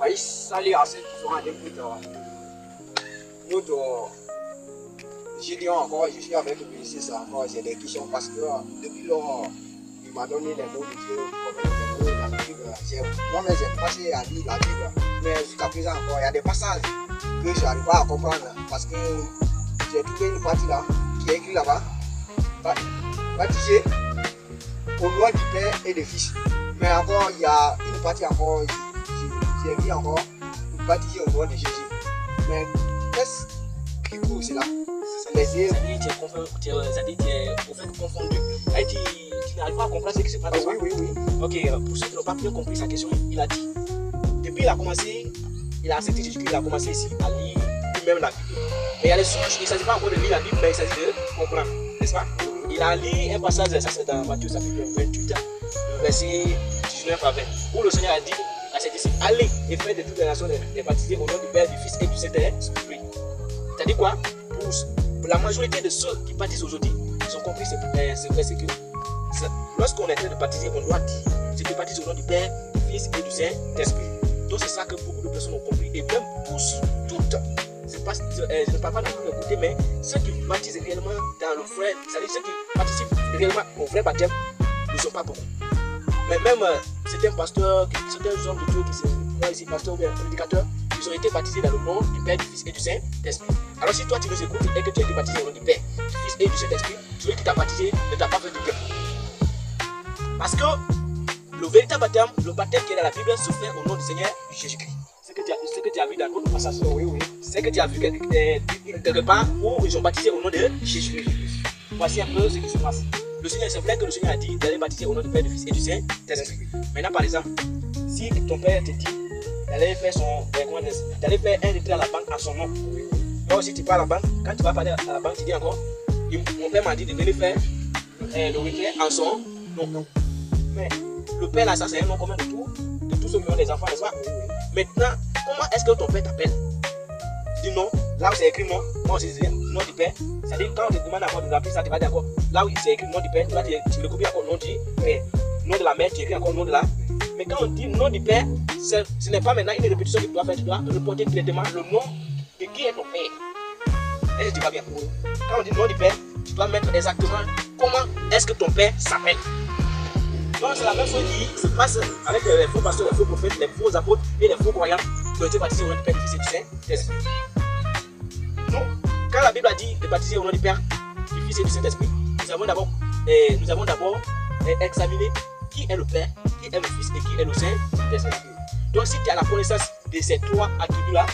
Oui, salut à ceux qui sont en écoute. Nous, j'ai dit encore, je suis avec le ministre encore, j'ai des questions parce que depuis lors, il m'a donné les mots de Dieu, les mots de la Bible. Moi-même, j'ai passé à lire la Bible, mais jusqu'à présent encore, il y a des passages que je n'arrive pas à comprendre parce que j'ai trouvé une partie là qui est écrite là-bas, baptisé au nom du Père et du Fils. Mais encore, il y a une partie encore, j'ai écrit encore, baptisé au nom de Jésus. Mais qu'est-ce qui court cela? Ça dit que tu es confondu. Tu n'arrives pas à comprendre ce qui se passe. Oui. Ok, pour ceux qui n'ont pas bien compris sa question, il a dit, depuis il a commencé, il a accepté Jésus-Christ, il a commencé ici à lire lui-même la Bible. Mais il y a des choses, il ne s'agit pas encore de lire la Bible, mais il s'agit de comprendre, n'est-ce pas? Il a lu un passage, ça c'est dans Matthieu chapitre 28, verset 19 à 20, où le Seigneur a dit à ses disciples, allez et faites de toutes les nations les baptiser au nom du Père, du Fils et du Saint-Esprit. C'est-à-dire quoi? Pour la majorité de ceux qui baptisent aujourd'hui, ils ont compris ce verset que lorsqu'on est en train de baptiser, on doit dire, c'est de baptiser au nom du Père, du Fils et du Saint-Esprit. Donc c'est ça que beaucoup de personnes ont compris, et même tous, toutes. Je ne parle pas dans tous les côtés, mais ceux qui baptisent réellement dans le vrai, c'est-à-dire ceux qui participent réellement au vrai baptême, ne sont pas beaucoup. Mais même certains pasteurs, certains hommes de Dieu qui se voient ici, pasteurs ou bien prédicateurs, ils ont été baptisés dans le nom du Père, du Fils et du Saint-Esprit. Alors si toi tu nous écoutes et que tu as été baptisé au nom du Père, du Fils et du Saint-Esprit, celui qui t'a baptisé ne t'a pas fait du bien. Parce que le véritable baptême, le baptême qui est dans la Bible, se fait au nom du Seigneur Jésus-Christ. Ce que tu as vu dans notre passage, oui. C'est que tu as vu quelque part où ils ont baptisé au nom de Jésus-Christ. Voici un peu ce qui se passe. Le Seigneur, c'est vrai que le Seigneur a dit d'aller baptiser au nom du Père, du Fils et du Saint-Esprit. Maintenant, par exemple, si ton père te dit d'aller faire un retrait à la banque à son nom, toi aussi tu pars à la banque, quand tu vas parler à la banque, tu dis encore, mon père m'a dit de venir faire le retrait en son nom. Mais le père là, ça c'est un nom commun de tous ceux qui ont des enfants, n'est-ce pas? Maintenant, comment est-ce que ton père t'appelle? Tu dis non, là où c'est écrit non, moi aussi c'est nom du père. C'est-à-dire quand on te demande encore de remplir ça, tu vas dire encore, là où c'est écrit nom du père, tu le copies encore nom du père. Nom de la mère, tu écris encore nom de la. Mais quand on dit nom du père, ce n'est pas maintenant une répétition que tu dois faire, tu dois reporter directement le nom de qui est ton père. Est-ce que tu vas bien? Quand on dit nom du père, tu dois mettre exactement comment est-ce que ton père s'appelle. Donc c'est la même chose qui se passe avec les faux pasteurs, les faux prophètes, les faux apôtres et les faux croyants qui ont été baptisés au nom du Père, du Fils et du Saint-Esprit. Donc, quand la Bible a dit de baptiser au nom du Père, du Fils et du Saint-Esprit, nous avons d'abord examiné qui est le Père, qui est le Fils et qui est le Saint-Esprit. Donc si tu as la connaissance de ces trois attributs-là,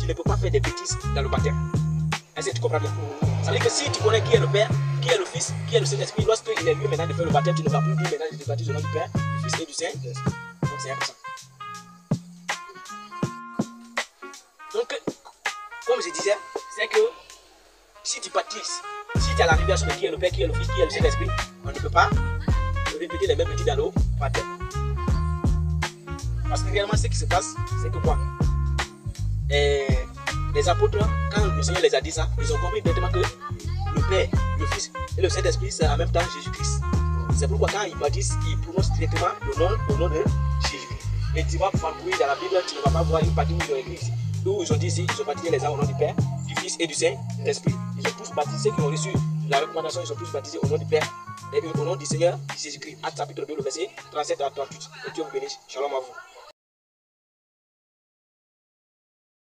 tu ne peux pas faire des bêtises dans le baptême. Est-ce que tu comprends bien? Ça veut dire que si tu connais qui est le Père, qui est le Fils, qui est le Saint-Esprit, lorsqu'il est lieu maintenant de faire le baptême, tu ne vas plus dire maintenant de baptiser au nom du Père, du Fils et du Saint-Esprit. Donc c'est un peu ça. Donc, comme je disais, c'est que si tu baptises, si tu as la révélation de qui est le Père, qui est le Fils, qui est le Saint-Esprit, on ne peut pas répéter les mêmes petits dans le baptême. Parce que réellement, ce qui se passe, c'est que quoi? Les apôtres, quand le Seigneur les a dit ça, ils ont compris directement que le Père, le Fils et le Saint-Esprit, c'est en même temps Jésus-Christ. C'est pourquoi quand ils baptisent, ils prononcent directement le nom au nom de Jésus-Christ. Et tu vas fouiller dans la Bible, tu ne vas pas voir une partie où ils ont écrit ici. Où ils ont dit ici, ils ont baptisé les gens au nom du Père, du Fils et du Saint-Esprit. Ils ont tous baptisé, ceux qui ont reçu la recommandation, ils sont tous baptisés au nom du Père et au nom du Seigneur Jésus-Christ. Acte chapitre 2, le verset 37 à 38. Et Dieu vous bénisse. Shalom à vous.